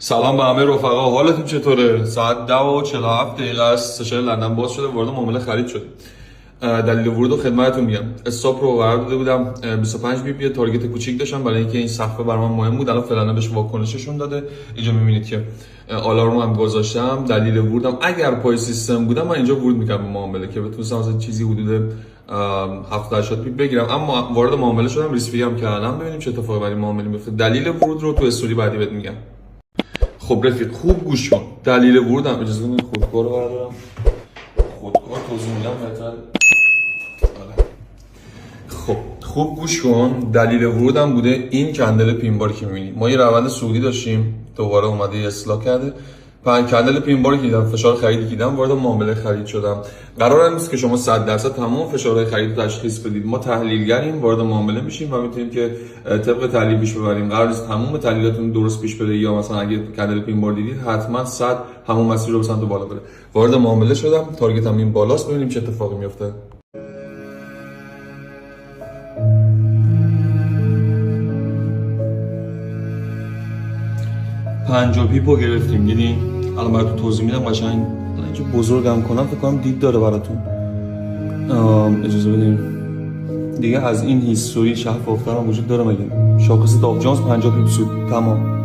سلام به همه رفقا، حالتون چطوره؟ ساعت 10:47 است. سشن لندن باز شده، وارد معامله خرید شد. دلیل ورود رو خدمتتون میگم. استاپ رو قرار داده بودم 25 بی پی، تارگت کوچیک داشتم برای اینکه این صفحه برام مهم بود. الان فعلا بهش واکنششون داده. اینجا میبینید که آلارم هم گذاشتم. دلیل ورودم اگر پای سیستم بودم من اینجا ورود میکردم به معامله که بتونستم مثلا چیزی حدود 70 پی بگیرم، اما وارد معامله شدم، ریسک هم کردم. ببینیم چه اتفاقی برای معامله میفته. دلیل ورود رو تو استوری بعدی بهت میگم. خب رفیق خوب گوش کن. دلیل ورودم، اجازه بدید خودکار رو بردارم. خودکار توضیح میدم بهتر. خب خوب گوش کن. دلیل ورودم بوده این کندل پینباری که می‌بینی. ما یه روند سعودی داشتیم، دوباره اومده اصلاح کرده. کندل پینباری که دیدم، فشار خریدی که دیدم، وارد معامله خرید شدم. قرار نیست که شما 100% تمام فشارهای خرید رو تشخیص بدید. ما تحلیلگریم، وارد معامله میشیم و میتونیم که طبق تحلیل پیش ببریم. قرار نیست تمام تحلیلاتون درست پیش بره، یا مثلا اگه کندل پینبار دیدید حتما 100 همون مسیر رو به سمت بالا بره. وارد معامله شدم، تارگتم این بالاست. ببینیم چه اتفاقی میفته. 50 پیپو گرفتیم، دیدین؟ الان براتون توضیح میدم قشنگ. الان اینجا بزرگم کنم فکر کنم دید داره براتون. اجازه بدین دیگه. از این هیستوری شهر افتادن وجود داره مگه؟ شاخص داو جونز 50 پیپ سود، تمام.